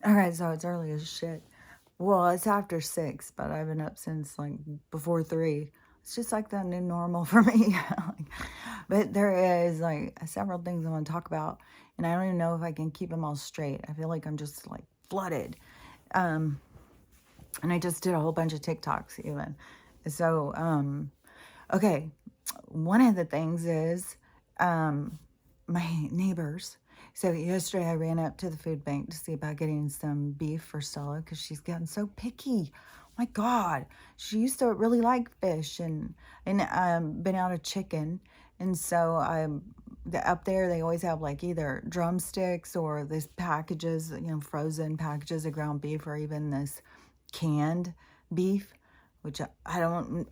Okay, so it's early as shit. Well, it's after 6, but I've been up since like before 3. It's just like the new normal for me. Like, but there is like several things I want to talk about, and I don't even know if I can keep them all straight. I feel like I'm just like flooded. Um, and I just did a whole bunch of TikToks even. So, okay, one of the things is my neighbors. So yesterday I ran up to the food bank to see about getting some beef for Stella because she's gotten so picky. My God, she used to really like fish and been out of chicken, and so up there they always have like either drumsticks or these packages, frozen packages of ground beef or even this canned beef, which I don't,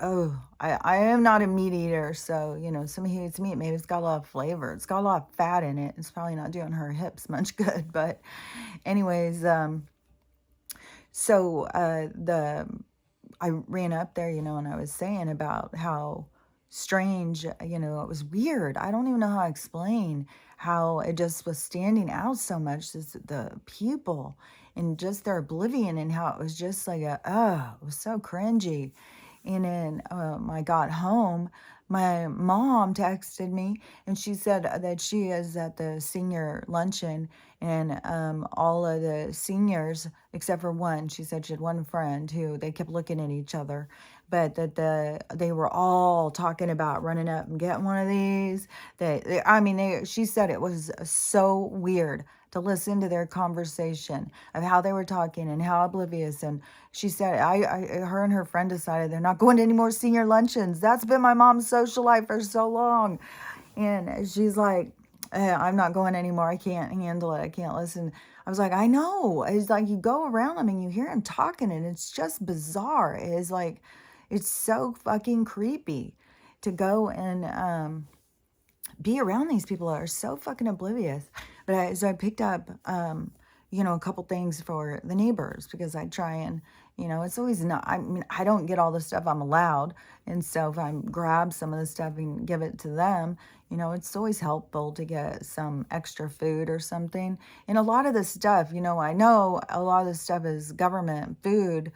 I am not a meat eater. So, somebody who eats meat, maybe it's got a lot of flavor. It's got a lot of fat in it. It's probably not doing her hips much good. But anyways, I ran up there, and I was saying about how strange, it was weird. I don't even know how to explain how it just was standing out so much, the people and just their oblivion, and how it was just like it was so cringy. And then I got home, my mom texted me and she said that she is at the senior luncheon, and all of the seniors, except for one, she said she had one friend who they kept looking at each other, but that they were all talking about running up and getting one of these. She said it was so weird to listen to their conversation of how they were talking and how oblivious. And she said, her and her friend decided they're not going to any more senior luncheons. That's been my mom's social life for so long. And she's like, I'm not going anymore. I can't handle it. I can't listen. I was like, I know. It's like you go around them and you hear them talking, and it's just bizarre. It's like, it's so fucking creepy to go and be around these people that are so fucking oblivious. So I picked up, a couple things for the neighbors because I try and, it's always not, I don't get all the stuff I'm allowed. And so if I grab some of the stuff and give it to them, it's always helpful to get some extra food or something. And a lot of this stuff, I know a lot of this stuff is government food,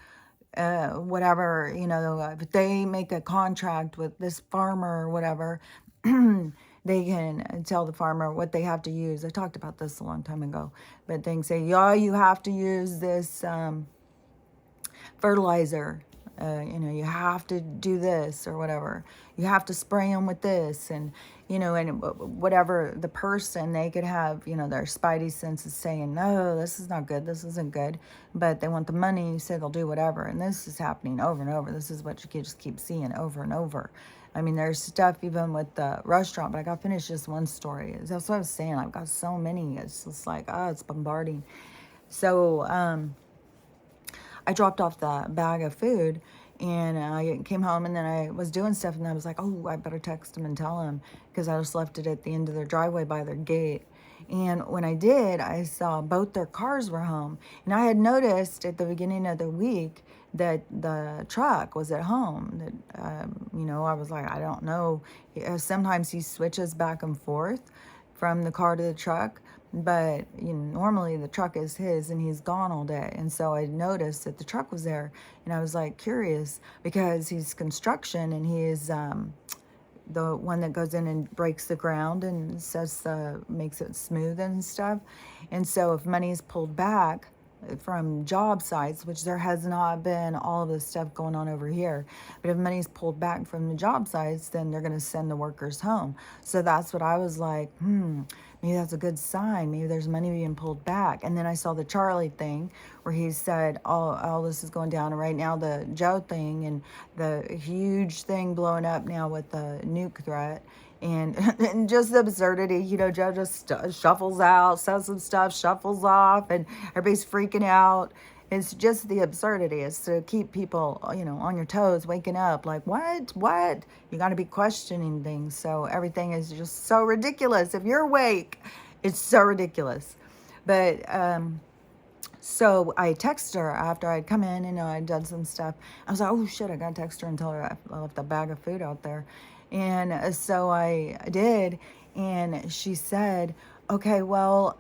whatever, if they make a contract with this farmer or whatever, they can tell the farmer what they have to use. I talked about this a long time ago, but they can say, yeah, you have to use this fertilizer. You have to do this or whatever. You have to spray them with this, and whatever the person, they could have, their spidey senses saying, no, this is not good, this isn't good, but they want the money, so they'll do whatever. And this is happening over and over. This is what you can just keep seeing over and over. I mean, there's stuff even with the restaurant, but I got to finish just one story. That's what I was saying. I've got so many. It's just like, it's bombarding. So, I dropped off the bag of food, and I came home, and then I was doing stuff, and I was like, oh, I better text them and tell them, because I just left it at the end of their driveway by their gate. And when I did, I saw both their cars were home. And I had noticed at the beginning of the week that the truck was at home. That, I was like, I don't know. Sometimes he switches back and forth from the car to the truck, but normally the truck is his and he's gone all day. And so I noticed that the truck was there, and I was like curious because he's construction, and he is the one that goes in and breaks the ground and says makes it smooth and stuff. And so if money is pulled back from job sites, which there has not been all of this stuff going on over here, but if money's pulled back from the job sites, then they're going to send the workers home. So that's what I was like, maybe that's a good sign. Maybe there's money being pulled back. And then I saw the Charlie thing where he said, all this is going down. And right now the Joe thing and the huge thing blowing up now with the nuke threat. And just the absurdity, Joe just shuffles out, says some stuff, shuffles off, and everybody's freaking out. It's just the absurdity. It's to keep people, on your toes, waking up. Like, what? You got to be questioning things. So everything is just so ridiculous. If you're awake, it's so ridiculous. But so I texted her after I'd come in and I'd done some stuff. I was like, oh shit, I gotta text her and tell her I left a bag of food out there. And so I did. And she said, okay, well,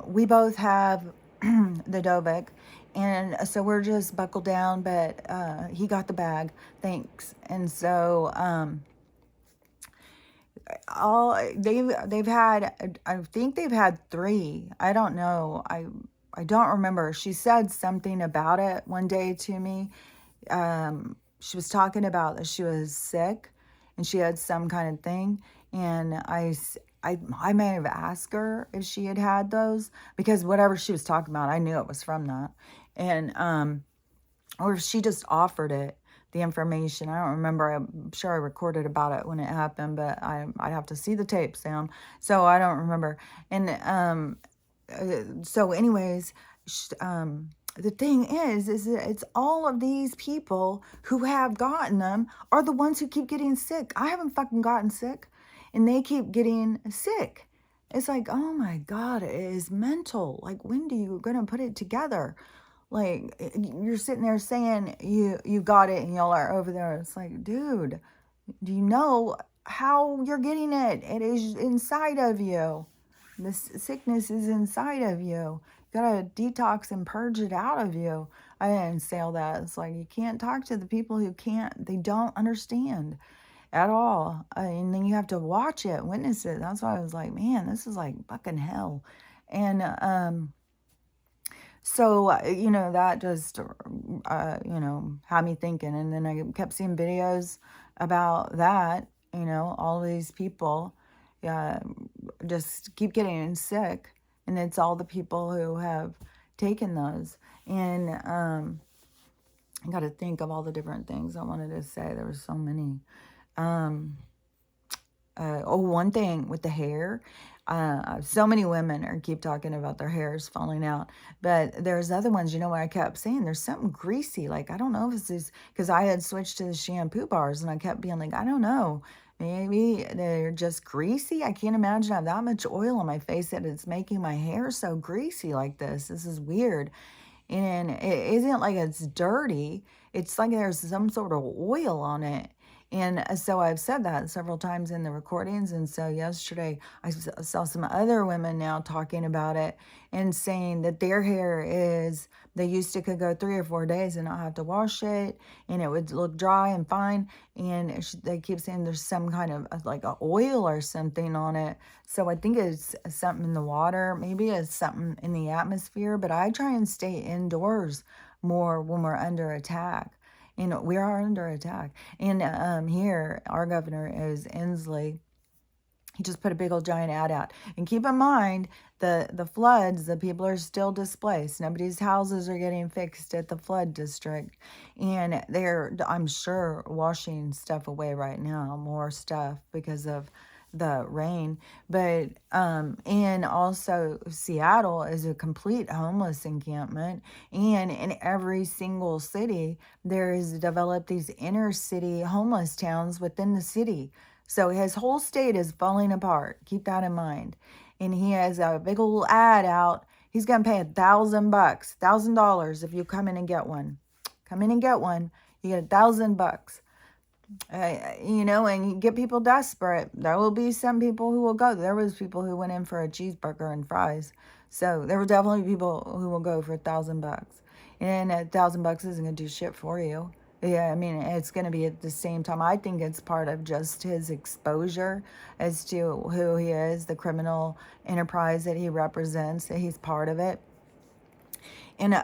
we both have the Dovik. And so we're just buckled down, but he got the bag, thanks. And so all they've had, I think they've had 3. I don't know. I don't remember. She said something about it one day to me. She was talking about that she was sick and she had some kind of thing. And I may have asked her if she had had those, because whatever she was talking about, I knew it was from that. And, or if she just offered it, the information. I don't remember. I'm sure I recorded about it when it happened, but I'd have to see the tape, Sam. So I don't remember. And, so anyways, the thing is that it's all of these people who have gotten them are the ones who keep getting sick. I haven't fucking gotten sick, and they keep getting sick. It's like, oh my God, it is mental. Like, when do you gonna put it together? Like, you're sitting there saying you got it, and y'all are over there. It's like, dude, do you know how you're getting it? It is inside of you. This sickness is inside of you. You gotta detox and purge it out of you. I didn't say all that. It's like, you can't talk to the people who can't, they don't understand at all. And then you have to watch it, witness it. That's why I was like, man, this is like fucking hell. And so, that just, had me thinking. And then I kept seeing videos about that, all these people just keep getting sick. And it's all the people who have taken those. And I got to think of all the different things I wanted to say. There were so many. One thing with the hair. So many women keep talking about their hairs falling out, but there's other ones, what I kept saying, there's something greasy. Like, I don't know if this is because I had switched to the shampoo bars, and I kept being like, I don't know, maybe they're just greasy. I can't imagine I have that much oil on my face that it's making my hair so greasy like this. This is weird. And it isn't like it's dirty. It's like there's some sort of oil on it. And so I've said that several times in the recordings. And so yesterday I saw some other women now talking about it and saying that their hair they used to could go 3 or 4 days and not have to wash it, and it would look dry and fine. And they keep saying there's some kind of like a oil or something on it. So I think it's something in the water. Maybe it's something in the atmosphere, but I try and stay indoors more when we're under attack. We are under attack. And here, our governor is Inslee. He just put a big old giant ad out. And keep in mind, the floods, the people are still displaced. Nobody's houses are getting fixed at the flood district. And they're, I'm sure, washing stuff away right now, more stuff because of the rain. But and also Seattle is a complete homeless encampment, and in every single city there is developed these inner city homeless towns within the city. So his whole state is falling apart. Keep that in mind. And he has a big old ad out. He's gonna pay $1,000 if you come in and get one. Come in and get one. You get $1,000. And you get people desperate. There will be some people who will go. There was people who went in for a cheeseburger and fries. So there were definitely people who will go for $1,000. And $1,000 isn't going to do shit for you. Yeah, I mean, it's going to be at the same time. I think it's part of just his exposure as to who he is, the criminal enterprise that he represents, that he's part of it. And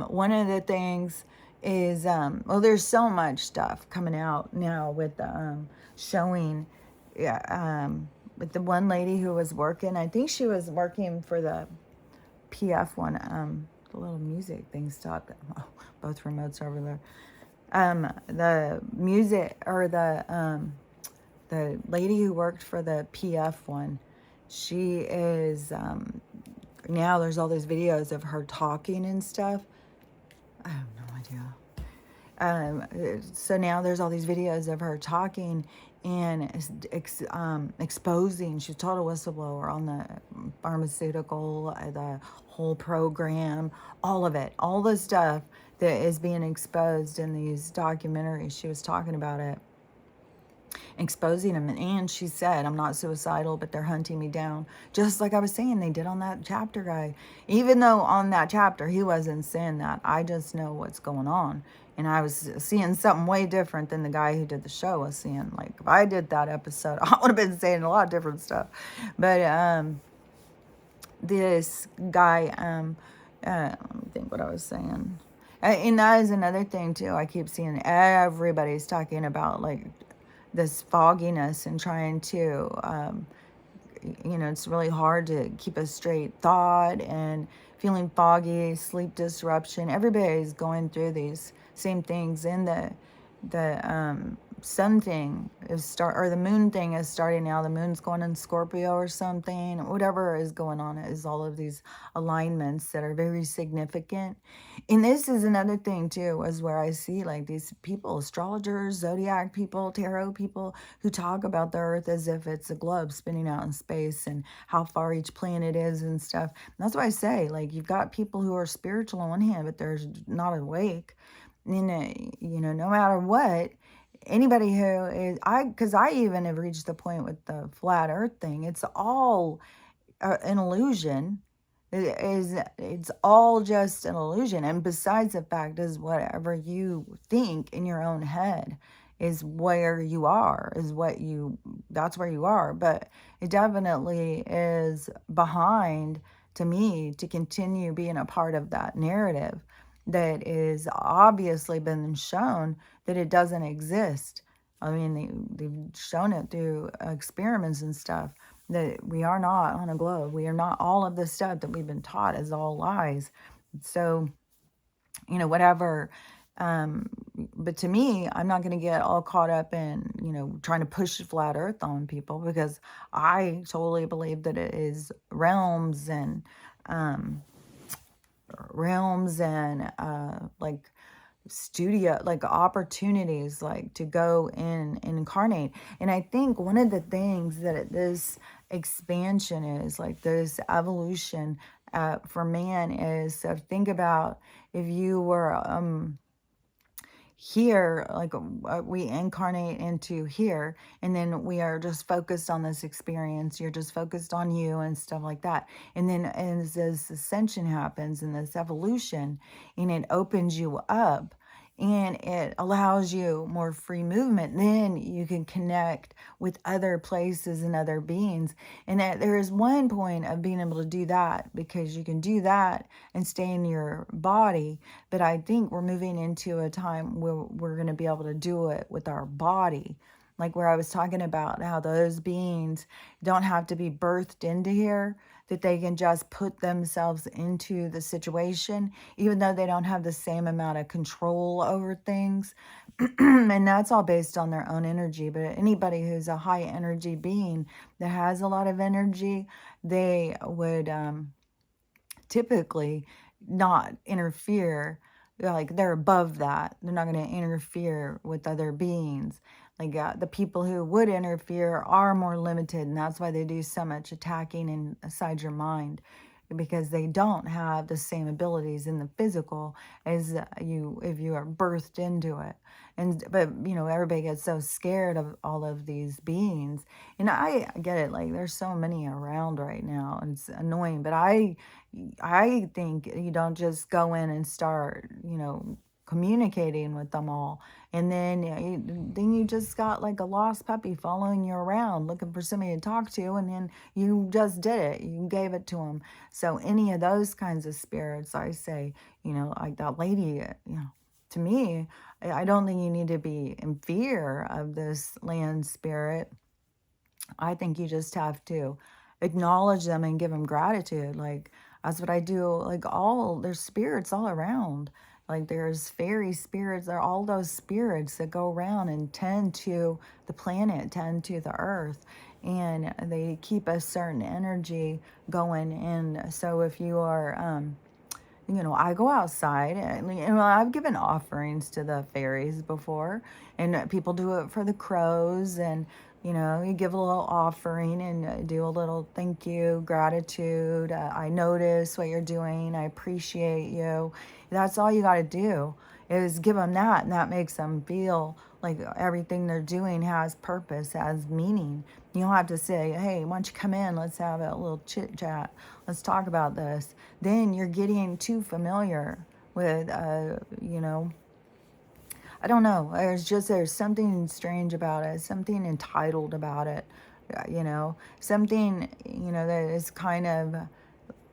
one of the things is, there's so much stuff coming out now with showing, with the one lady who was working. I think she was working for the PF one. The little music thing stopped. Oh, both remotes are over there. The music, or the lady who worked for the PF one, she is, now there's all these videos of her talking and stuff. I have no idea. So now there's all these videos of her talking and exposing. She's a total whistleblower on the pharmaceutical, the whole program, all of it, all the stuff that is being exposed in these documentaries. She was talking about it. exposing them. And she said, I'm not suicidal, but they're hunting me down. Just like I was saying, they did on that chapter guy. Even though on that chapter, he wasn't saying that. I just know what's going on. And I was seeing something way different than the guy who did the show was seeing. Like, if I did that episode, I would have been saying a lot of different stuff. But this guy, let me think what I was saying. And that is another thing, too. I keep seeing everybody's talking about, like, this fogginess and trying to, it's really hard to keep a straight thought and feeling foggy, sleep disruption. Everybody's going through these same things. And the sun thing or the moon thing is starting now. The moon's going in Scorpio or something. Whatever is going on is all of these alignments that are very significant. And this is another thing too, is where I see like these people, astrologers, zodiac people, tarot people, who talk about the earth as if it's a globe spinning out in space and how far each planet is and stuff. And that's why I say, like, you've got people who are spiritual on one hand, but they're not awake. And, no matter what, anybody who is, because I even have reached the point with the flat earth thing, it's all an illusion. It's all just an illusion. And besides the fact is whatever you think in your own head is where you are, that's where you are. But it definitely is behind, to me, to continue being a part of that narrative that is obviously been shown that it doesn't exist. I mean, they've shown it through experiments and stuff, that we are not on a globe. We are not, all of the stuff that we've been taught is all lies. So, whatever. But to me, I'm not going to get all caught up in, trying to push flat earth on people, because I totally believe that it is realms and like studio, like opportunities, like to go in and incarnate. And I think one of the things that this expansion is, like this evolution for man, is, so think about if you were here, like we incarnate into here, and then we are just focused on this experience, you're just focused on you and stuff like that. And then as this ascension happens and this evolution, and it opens you up and it allows you more free movement, then you can connect with other places and other beings. And that there is one point of being able to do that, because you can do that and stay in your body. But I think we're moving into a time where we're going to be able to do it with our body. Like where I was talking about how those beings don't have to be birthed into here, that they can just put themselves into the situation, even though they don't have the same amount of control over things. And that's all based on their own energy. But anybody who's a high energy being that has a lot of energy, they would typically not interfere. Like they're above that. They're not going to interfere with other beings. Like the people who would interfere are more limited, and that's why they do so much attacking inside your mind, because they don't have the same abilities in the physical as you, if you are birthed into it. But everybody gets so scared of all of these beings, and I get it. Like there's so many around right now, and it's annoying. But I think you don't just go in and start, communicating with them all, and then you just got like a lost puppy following you around looking for somebody to talk to, and then you just did it, you gave it to them. So any of those kinds of spirits, I say, like that lady, to me, I don't think you need to be in fear of this land spirit. I think you just have to acknowledge them and give them gratitude. Like that's what I do. Like there's spirits all around. Like there's fairy spirits. There are all those spirits that go around and tend to the planet, tend to the earth, and they keep a certain energy going. And so if you are, I go outside and I've given offerings to the fairies before, and people do it for the crows, and you give a little offering and do a little thank you, gratitude. I notice what you're doing. I appreciate you. That's all you got to do, is give them that, and that makes them feel Like everything they're doing has purpose, has meaning. You don't have to say, hey, why don't you come in? Let's have a little chit chat. Let's talk about this. Then you're getting too familiar with, I don't know. There's something strange about it, something entitled about it, something, that is kind of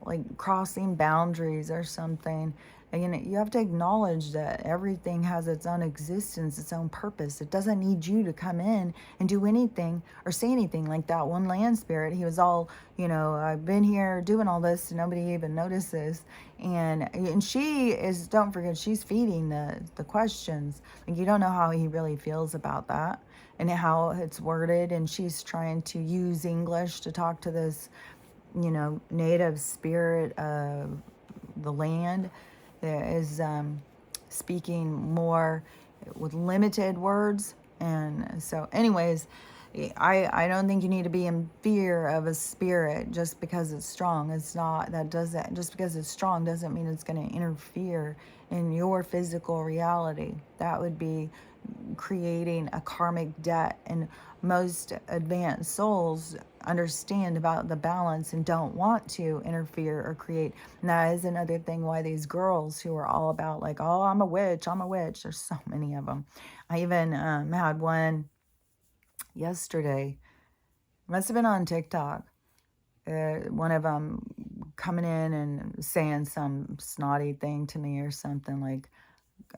like crossing boundaries or something. And, you have to acknowledge that everything has its own existence, its own purpose. It doesn't need you to come in and do anything or say anything. Like that one land spirit, he was all, I've been here doing all this and nobody even notices. And she is, don't forget, she's feeding the questions. Like, you don't know how he really feels about that and how it's worded, and she's trying to use English to talk to this, native spirit of the land that is speaking more with limited words. And so, anyways, I don't think you need to be in fear of a spirit just because it's strong. It's not, that doesn't, just because it's strong doesn't mean it's going to interfere in your physical reality. That would be creating a karmic debt. And most advanced souls understand about the balance and don't want to interfere or create. And that is another thing why these girls who are all about like, oh, I'm a witch, I'm a witch. There's so many of them. I even had one yesterday. Must have been on TikTok. One of them coming in and saying some snotty thing to me or something, like,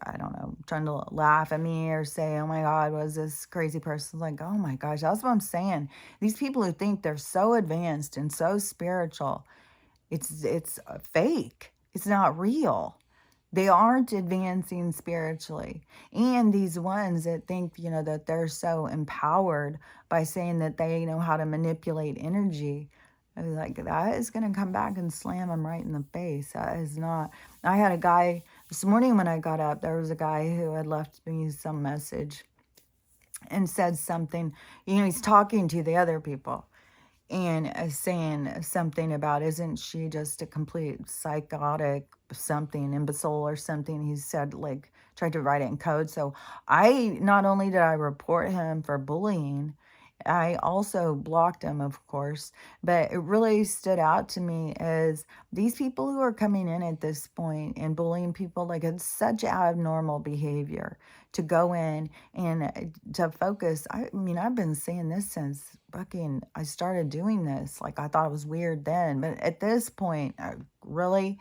I don't know, trying to laugh at me or say, oh my God, was this crazy person? Like, oh my gosh, that's what I'm saying. These people who think they're so advanced and so spiritual, it's fake. It's not real. They aren't advancing spiritually. And these ones that think, that they're so empowered by saying that they know how to manipulate energy, like, that is going to come back and slam them right in the face. That is not. I had a guy this morning when I got up, there was a guy who had left me some message and said something. He's talking to the other people and saying something about, isn't she just a complete psychotic something, imbecile or something? He said, like, tried to write it in code. So not only did I report him for bullying, I also blocked him, of course. But it really stood out to me as these people who are coming in at this point and bullying people, like, it's such abnormal behavior to go in and to focus. I mean, I've been saying this since fucking I started doing this. Like, I thought it was weird then, but at this point, really,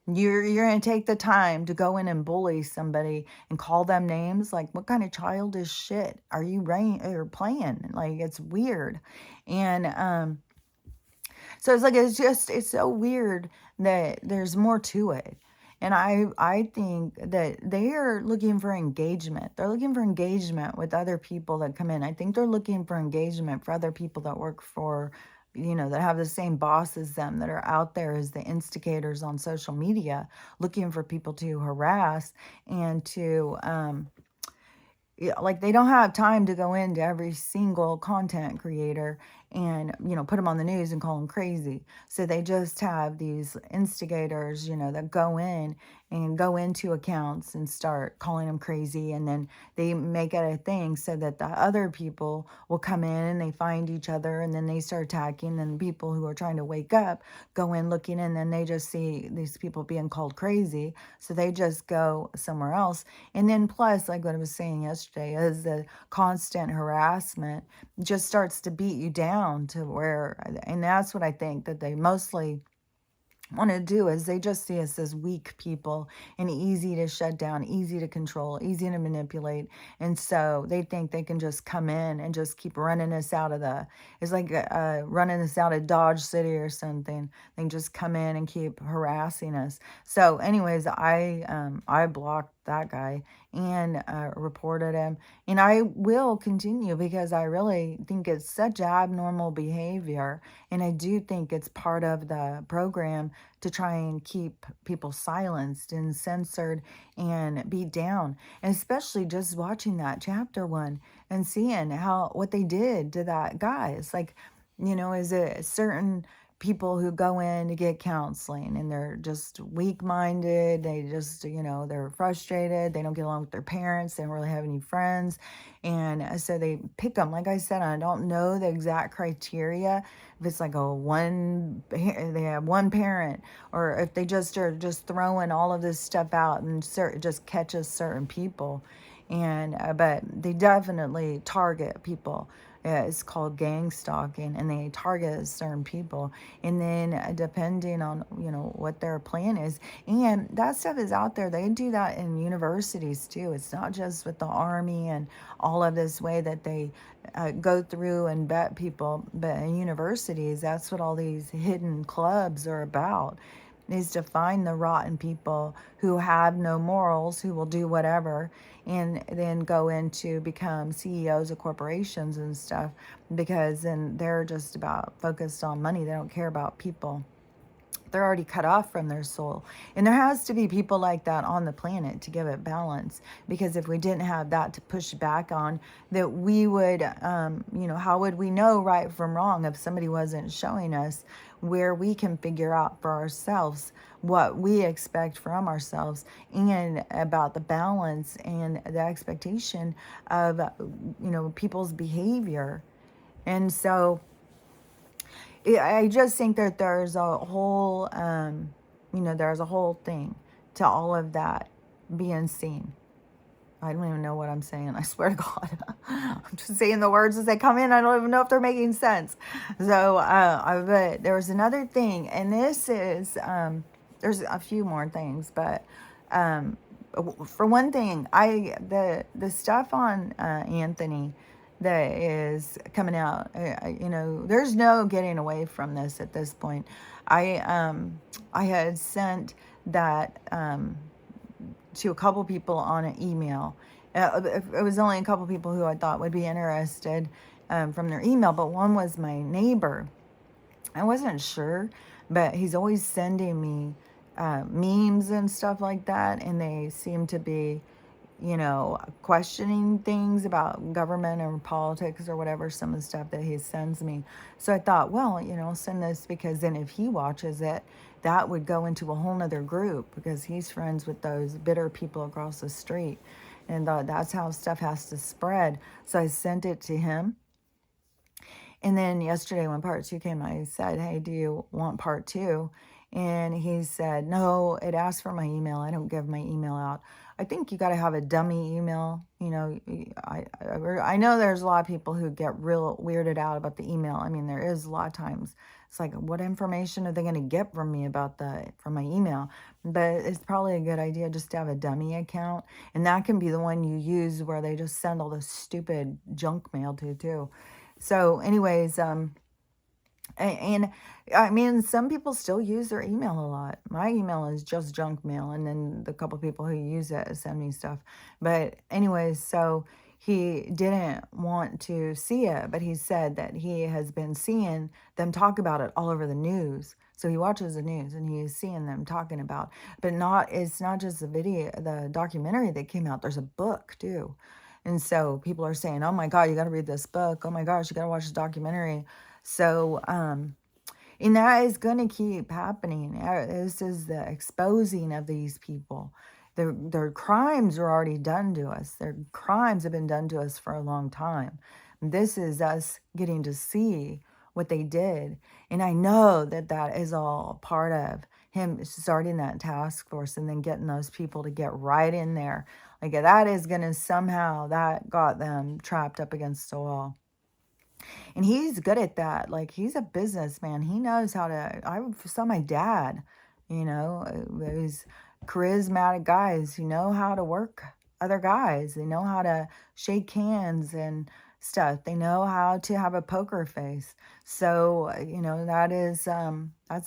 you're gonna take the time to go in and bully somebody and call them names? Like, what kind of childish shit are you playing? Like, it's weird. And so it's like, it's so weird that there's more to it. And I think that they are looking for engagement. They're looking for engagement with other people that come in. I think they're looking for engagement for other people that work for, that have the same boss as them, that are out there as the instigators on social media, looking for people to harass and to, yeah, like, they don't have time to go into every single content creator and, put them on the news and call them crazy. So they just have these instigators, that go in and go into accounts and start calling them crazy. And then they make it a thing so that the other people will come in and they find each other and then they start attacking. And people who are trying to wake up go in looking, and then they just see these people being called crazy. So they just go somewhere else. And then plus, like what I was saying yesterday, is the constant harassment just starts to beat you down to where, and that's what I think that they mostly want to do, is they just see us as weak people and easy to shut down, easy to control, easy to manipulate. And so they think they can just come in and just keep running us out of it's like running us out of Dodge City or something. They can just come in and keep harassing us. So anyways, I blocked that guy and reported him. And I will continue because I really think it's such abnormal behavior. And I do think it's part of the program to try and keep people silenced and censored and beat down. And especially just watching that chapter 1 and seeing what they did to that guy. It's like, is it certain people who go in to get counseling and they're just weak-minded. They just, they're frustrated. They don't get along with their parents. They don't really have any friends. And so they pick them. Like I said, I don't know the exact criteria. If it's like they have one parent, or if they just are just throwing all of this stuff out and it just catches certain people. And but they definitely target people. It's called gang stalking, and they target certain people. And then depending on what their plan is, and that stuff is out there. They do that in universities too. It's not just with the army and all of this way that they go through and vet people, but in universities, that's what all these hidden clubs are about, is to find the rotten people who have no morals, who will do whatever, and then go into become CEOs of corporations and stuff, because then they're just about focused on money. They don't care about people. They're already cut off from their soul. And there has to be people like that on the planet to give it balance. Because if we didn't have that to push back on, that we would, how would we know right from wrong if somebody wasn't showing us where we can figure out for ourselves what we expect from ourselves, and about the balance and the expectation of, people's behavior. And so I just think that there's a whole, there's a whole thing to all of that being seen. I don't even know what I'm saying. I swear to God. I'm just saying the words as they come in. I don't even know if they're making sense. So, but there was another thing, and this is, there's a few more things, but for one thing, the stuff on Anthony that is coming out, there's no getting away from this at this point. I had sent that to a couple people on an email. It was only a couple people who I thought would be interested from their email, but one was my neighbor. I wasn't sure, but he's always sending me memes and stuff like that, and they seem to be, questioning things about government or politics or whatever, some of the stuff that he sends me. So I thought, well, send this, because then if he watches it, that would go into a whole nother group, because he's friends with those bitter people across the street. And that's how stuff has to spread. So I sent it to him. And then yesterday when part 2 came, I said, hey, do you want part 2? And he said, no, it asked for my email. I don't give my email out. I think you got to have a dummy email. I know there's a lot of people who get real weirded out about the email. I mean, there is a lot of times. It's like, what information are they going to get from me from my email? But it's probably a good idea just to have a dummy account. And that can be the one you use where they just send all this stupid junk mail to, too. So anyways, and I mean, some people still use their email a lot. My email is just junk mail, and then the couple people who use it send me stuff. But anyways, so he didn't want to see it, but he said that he has been seeing them talk about it all over the news. So he watches the news and he's seeing them talking about, but it's not just the documentary that came out. There's a book too. And so people are saying, oh my God, you got to read this book. Oh my gosh, you got to watch this documentary. So, and that is going to keep happening. This is the exposing of these people. Their crimes are already done to us. Their crimes have been done to us for a long time. This is us getting to see what they did. And I know that that is all part of him starting that task force and then getting those people to get right in there. Like that is going to somehow, that got them trapped up against the wall. And he's good at that. Like, he's a businessman. He knows how to, I saw my dad, these charismatic guys who know how to work other guys. They know how to shake hands and stuff. They know how to have a poker face. So, that's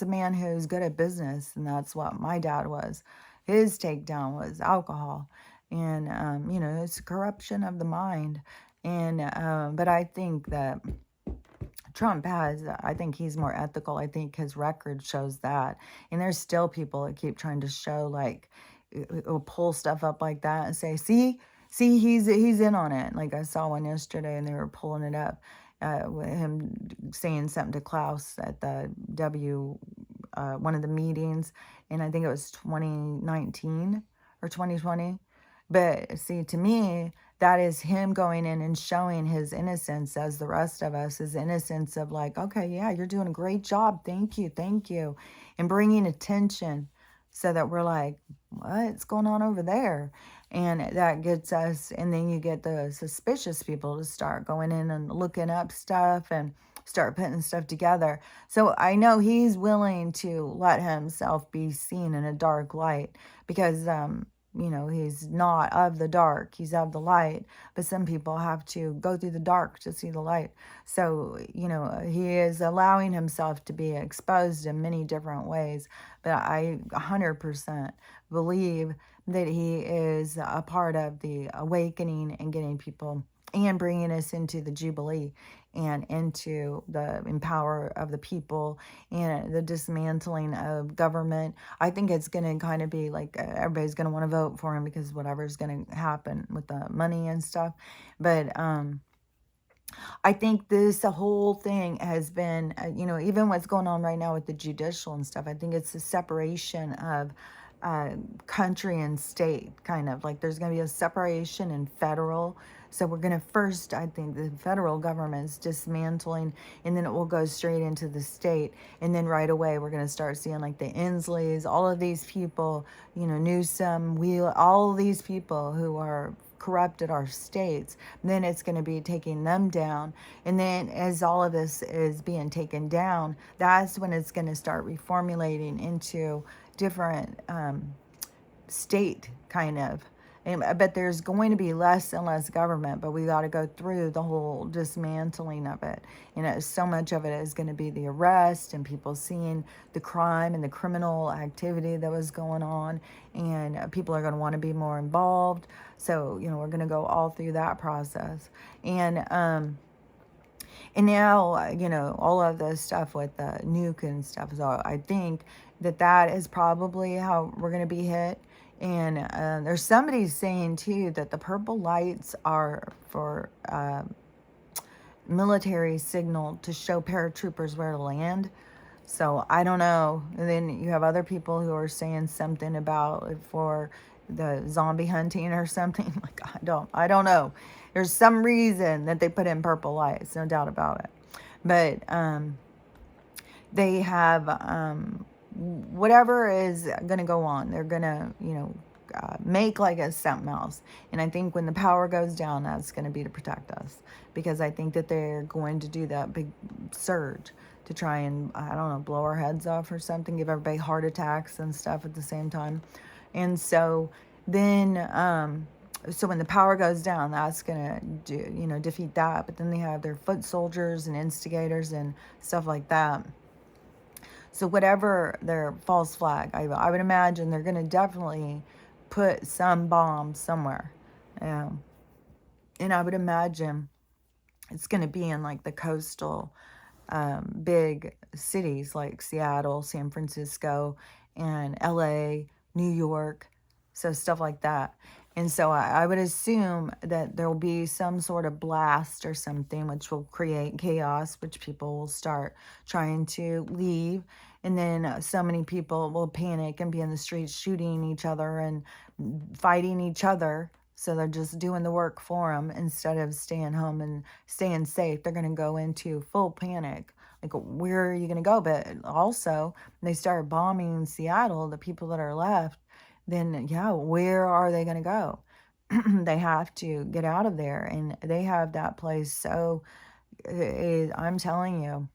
a man who's good at business. And that's what my dad was. His takedown was alcohol. And, it's corruption of the mind. And, but I think that I think he's more ethical. I think his record shows that. And there's still people that keep trying to show, like, will pull stuff up like that and say, see, he's in on it. Like I saw one yesterday and they were pulling it up. with him saying something to Klaus at the one of the meetings, and I think it was 2019 or 2020. But see, to me, that is him going in and showing his innocence as the rest of us, his innocence of like, okay, yeah, you're doing a great job. Thank you. And bringing attention so that we're like, what's going on over there? And that gets us, and then you get the suspicious people to start going in and looking up stuff and start putting stuff together. So I know he's willing to let himself be seen in a dark light because, he's not of the dark, he's of the light. But some people have to go through the dark to see the light. So, he is allowing himself to be exposed in many different ways. But I 100% believe that he is a part of the awakening and getting people and bringing us into the Jubilee and into the empower of the people and the dismantling of government. I think it's going to kind of be like everybody's going to want to vote for him because whatever's going to happen with the money and stuff. But I think this whole thing has been, even what's going on right now with the judicial and stuff, I think it's the separation of country and state, kind of like there's going to be a separation in federal. So we're going to first, I think the federal government is dismantling, and then it will go straight into the state. And then right away, we're going to start seeing like the Insleys, all of these people, Newsom, Wheel, all of these people who are corrupted our states. Then it's going to be taking them down. And then as all of this is being taken down, that's when it's going to start reformulating into different state kind of. But there's going to be less and less government, but we got to go through the whole dismantling of it. So much of it is going to be the arrest and people seeing the crime and the criminal activity that was going on, and people are going to want to be more involved. So, we're going to go all through that process. And now, all of the stuff with the nuke and stuff. So I think that is probably how we're going to be hit. And there's somebody saying, too, that the purple lights are for military signal to show paratroopers where to land. So I don't know. And then you have other people who are saying something about for the zombie hunting or something. Like, I don't know. There's some reason that they put in purple lights, no doubt about it. But they have whatever is going to go on. They're going to, make like a something else. And I think when the power goes down, that's going to be to protect us. Because I think that they're going to do that big surge to try and, I don't know, blow our heads off or something, give everybody heart attacks and stuff at the same time. And so then, so when the power goes down, that's going to defeat that. But then they have their foot soldiers and instigators and stuff like that. So whatever their false flag, I would imagine they're going to definitely put some bomb somewhere. And I would imagine it's going to be in like the coastal big cities like Seattle, San Francisco, and LA, New York, so stuff like that. And so I would assume that there will be some sort of blast or something which will create chaos, which people will start trying to leave. And then so many people will panic and be in the streets shooting each other and fighting each other. So they're just doing the work for them instead of staying home and staying safe. They're going to go into full panic. Like, where are you going to go? But also, they start bombing Seattle, the people that are left, then, yeah, where are they going to go? They have to get out of there. And they have that place. So I'm telling you.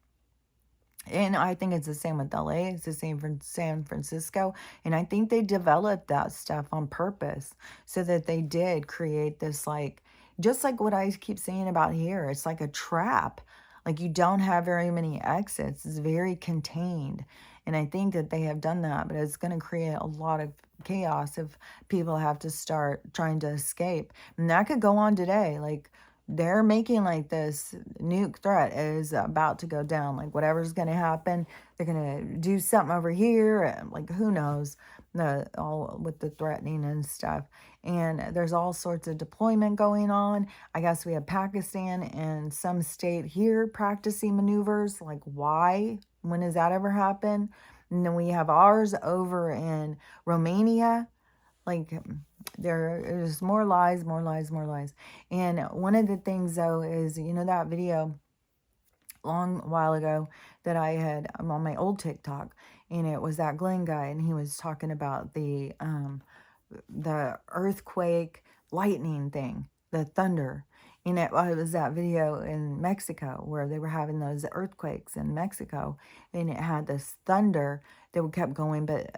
And I think it's the same with LA. It's the same for San Francisco. And I think they developed that stuff on purpose so that they did create this, like, just like what I keep saying about here. It's like a trap. Like, you don't have very many exits. It's very contained. And I think that they have done that, but it's going to create a lot of chaos if people have to start trying to escape. And that could go on today. Like, they're making like this nuke threat is about to go down. Like, whatever's going to happen, they're going to do something over here. And like, who knows? the all with the threatening and stuff. And there's all sorts of deployment going on. I guess we have Pakistan and some state here practicing maneuvers. Like, why? When has that ever happened? And then we have ours over in Romania. Like, there is more lies, more lies, more lies. And one of the things, though, is, that video long while ago that I'm on my old TikTok, and it was that Glenn guy, and he was talking about the earthquake lightning thing, the thunder. And it was that video in Mexico where they were having those earthquakes in Mexico, and it had this thunder that would kept going, but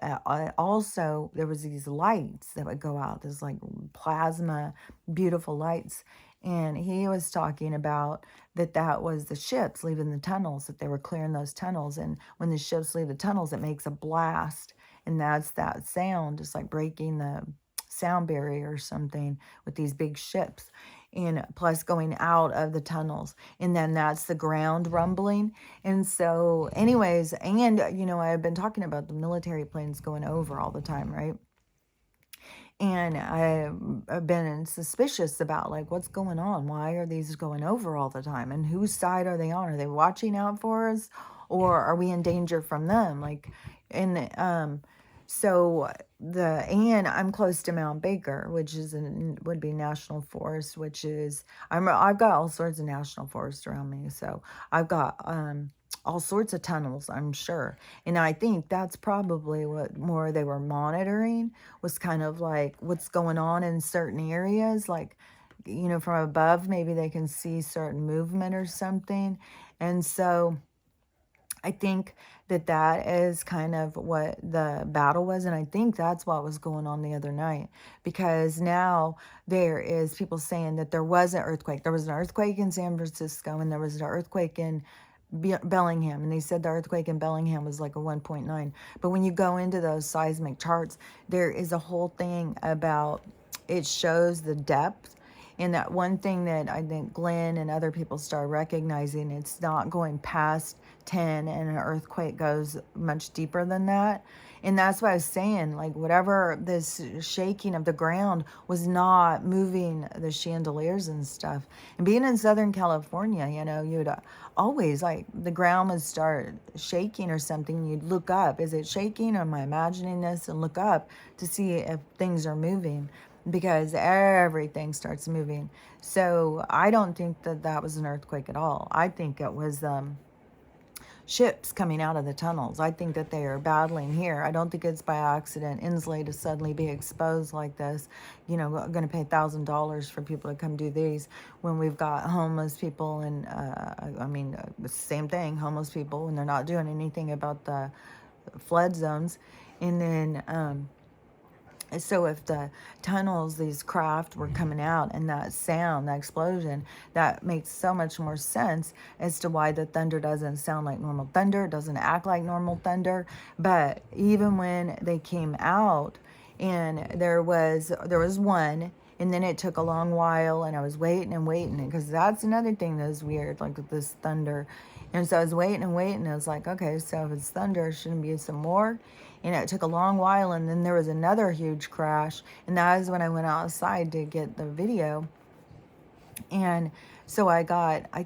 also there was these lights that would go out, this like plasma, beautiful lights. And he was talking about that was the ships leaving the tunnels, that they were clearing those tunnels. And when the ships leave the tunnels, it makes a blast. And that's that sound, just like breaking the sound barrier or something with these big ships. And plus going out of the tunnels. And then that's the ground rumbling. And so, anyways, and, I've been talking about the military planes going over all the time, right? And I've been suspicious about, like, what's going on? Why are these going over all the time? And whose side are they on? Are they watching out for us, or are we in danger from them? Like, and so and I'm close to Mount Baker, which would be national forest, which is I've got all sorts of national forests around me, so I've got all sorts of tunnels, I'm sure. And I think that's probably what more they were monitoring, was kind of like what's going on in certain areas, like, from above, maybe they can see certain movement or something. And so I think that is kind of what the battle was. And I think that's what was going on the other night, because now there is people saying that there was an earthquake. There was an earthquake in San Francisco, and there was an earthquake in Bellingham, and they said the earthquake in Bellingham was like a 1.9. But when you go into those seismic charts, there is a whole thing about, it shows the depth. And that one thing that I think Glenn and other people start recognizing, it's not going past 10, and an earthquake goes much deeper than that. And that's what I was saying, like, whatever this shaking of the ground was not moving the chandeliers and stuff. And being in Southern California, you'd always, like, the ground would start shaking or something. You'd look up. Is it shaking? Or am I imagining this? And look up to see if things are moving, because everything starts moving. So I don't think that was an earthquake at all. I think it was ships coming out of the tunnels. I think that they are battling here. I don't think it's by accident Inslee to suddenly be exposed like this. Going to pay $1,000 for people to come do these, when we've got homeless people, and the same thing, homeless people, and they're not doing anything about the flood zones. And then so if the tunnels, these craft were coming out, and that sound, that explosion, that makes so much more sense as to why the thunder doesn't sound like normal thunder, doesn't act like normal thunder. But even when they came out, and there was one, and then it took a long while, and I was waiting and waiting, because that's another thing that was weird, like with this thunder. And so I was waiting and waiting. I was like, okay, so if it's thunder, shouldn't be some more. And it took a long while, and then there was another huge crash, and that is when I went outside to get the video. And so I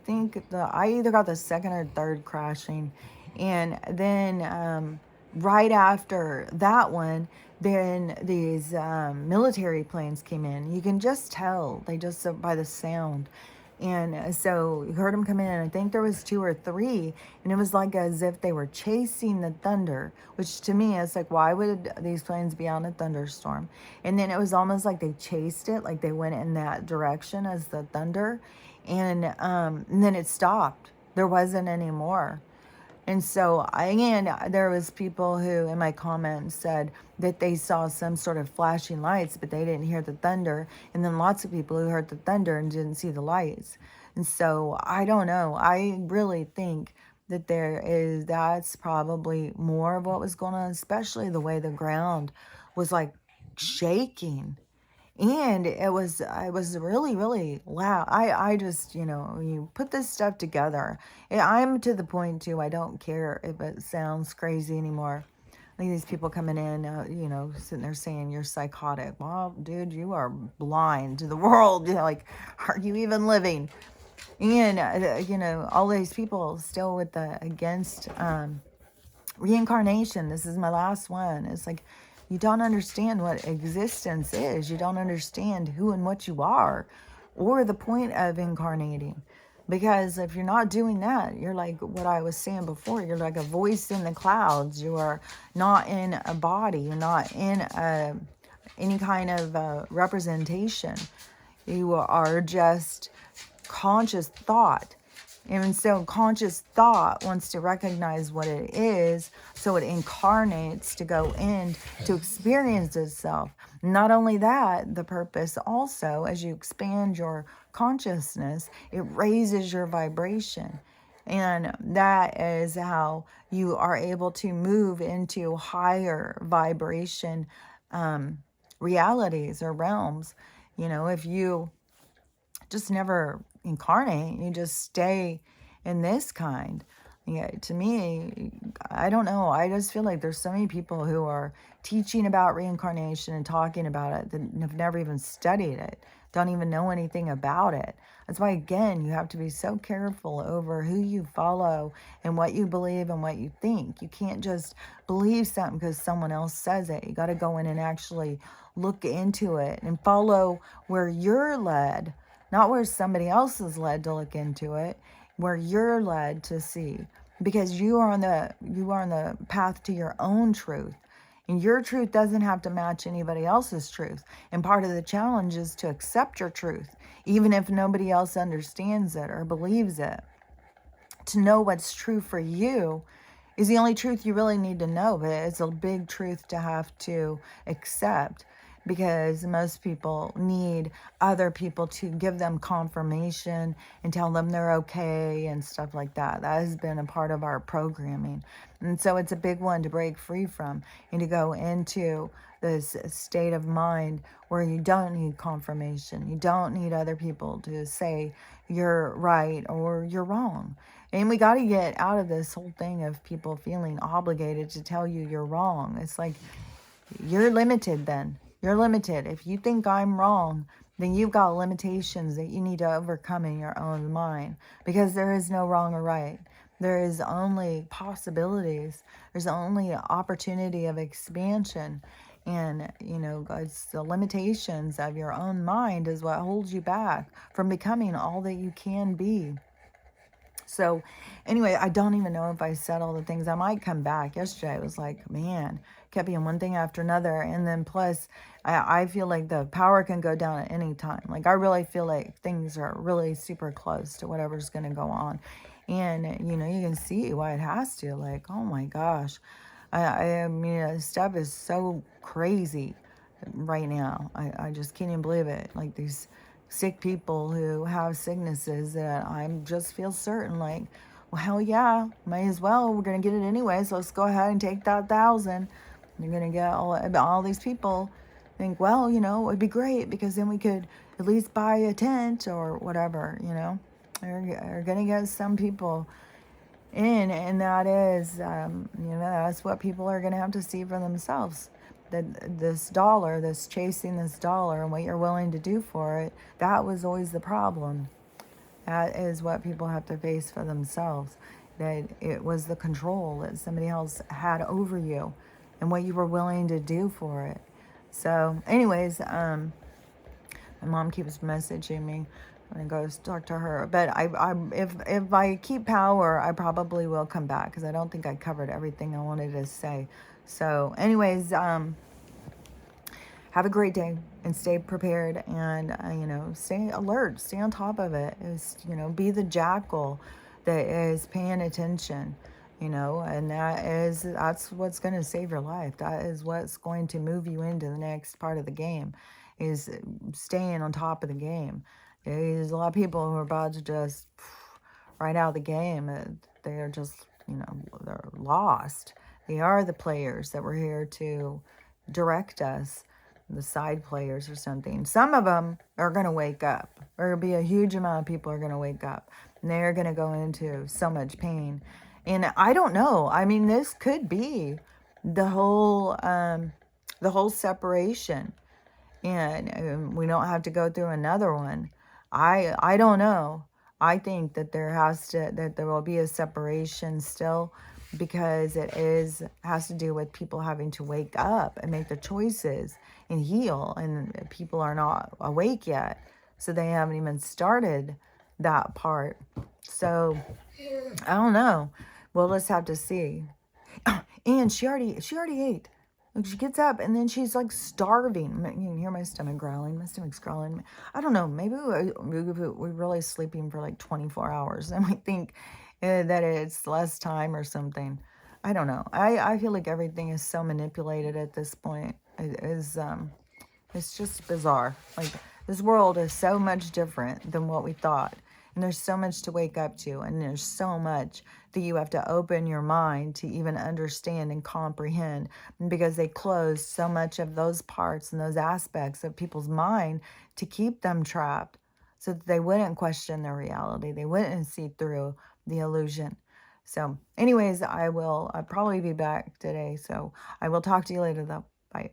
think I either got the second or third crashing. And then right after that one, then these military planes came in. You can just tell, they just, by the sound. And so you heard them come in. I think there was 2 or 3, and it was like as if they were chasing the thunder, which to me is like, why would these planes be on a thunderstorm? And then it was almost like they chased it, like they went in that direction as the thunder, and then it stopped. There wasn't any more. And so, again, there was people who in my comments said that they saw some sort of flashing lights, but they didn't hear the thunder. And then lots of people who heard the thunder and didn't see the lights. And so I don't know. I really think that that's probably more of what was going on, especially the way the ground was like shaking. And I was really, really loud. I just, you put this stuff together. I'm to the point too, I don't care if it sounds crazy anymore. Like these people coming in, sitting there saying you're psychotic. Well, dude, you are blind to the world. Like, are you even living? And, all these people still with the against reincarnation. This is my last one. It's like, you don't understand what existence is. You don't understand who and what you are or the point of incarnating. Because if you're not doing that, you're like what I was saying before. You're like a voice in the clouds. You are not in a body. You're not in any kind of representation. You are just conscious thought. And so conscious thought wants to recognize what it is, so it incarnates to go in to experience itself. Not only that, the purpose also, as you expand your consciousness, it raises your vibration. And that is how you are able to move into higher vibration realities or realms. If you just never incarnate, you just stay in this kind. Yeah, to me, I don't know. I just feel like there's so many people who are teaching about reincarnation and talking about it that have never even studied it, don't even know anything about it. That's why, again, you have to be so careful over who you follow and what you believe and what you think. You can't just believe something because someone else says it. You got to go in and actually look into it and follow where you're led, not where somebody else is led to look into it, where you're led to see, because you are on the path to your own truth, and your truth doesn't have to match anybody else's truth. And part of the challenge is to accept your truth, even if nobody else understands it or believes it. To know what's true for you is the only truth you really need to know, but it's a big truth to have to accept, because most people need other people to give them confirmation and tell them they're okay and stuff like that. That has been a part of our programming. And so it's a big one to break free from and to go into this state of mind where you don't need confirmation. You don't need other people to say you're right or you're wrong. And we got to get out of this whole thing of people feeling obligated to tell you you're wrong. It's like, you're limited then. You're limited. If you think I'm wrong, then you've got limitations that you need to overcome in your own mind, because there is no wrong or right. There is only possibilities. There's only opportunity of expansion. And, it's the limitations of your own mind is what holds you back from becoming all that you can be. So anyway, I don't even know if I said all the things. I might come back. Yesterday I was like, man, kept being one thing after another. And then plus, I feel like the power can go down at any time. Like, I really feel like things are really super close to whatever's going to go on. And, you can see why it has to. Like, oh my gosh. I mean, stuff is so crazy right now. I just can't even believe it. Like, these sick people who have sicknesses that I just feel certain, like, well, hell yeah, may as well. We're going to get it anyway, so let's go ahead and take that 1,000. You're going to get all these people think, well, it'd be great because then we could at least buy a tent or whatever, They're going to get some people in, and that is, that's what people are going to have to see for themselves. That this chasing this dollar and what you're willing to do for it, that was always the problem. That is what people have to face for themselves. That it was the control that somebody else had over you and what you were willing to do for it. So anyways, my mom keeps messaging me. I'm gonna go talk to her. But if I keep power, I probably will come back, because I don't think I covered everything I wanted to say. So anyways, have a great day and stay prepared, and stay alert, stay on top of it. Be the jackal that is paying attention, and that's what's going to save your life. That is what's going to move you into the next part of the game, is staying on top of the game. There's a lot of people who are about to just right out of the game. They're just, they're lost. They are the players that were here to direct us, the side players or something. Some of them are going to wake up. There will be a huge amount of people are going to wake up, and they're going to go into so much pain. And I don't know. I mean, this could be the whole separation, and we don't have to go through another one. I don't know. I think that there will be a separation still, because it is has to do with people having to wake up and make the choices and heal, and people are not awake yet, so they haven't even started that part. So I don't know. We'll just have to see. And she already ate. Like, she gets up and then she's like starving. You can hear my stomach growling. My stomach's growling. I don't know. Maybe we're really sleeping for like 24 hours. I might think that it's less time or something. I don't know. I feel like everything is so manipulated at this point. It is it's just bizarre. Like, this world is so much different than what we thought. And there's so much to wake up to. And there's so much that you have to open your mind to even understand and comprehend. Because they closed so much of those parts and those aspects of people's mind to keep them trapped, so that they wouldn't question their reality. They wouldn't see through the illusion. So anyways, I'll probably be back today. So I will talk to you later though. Bye.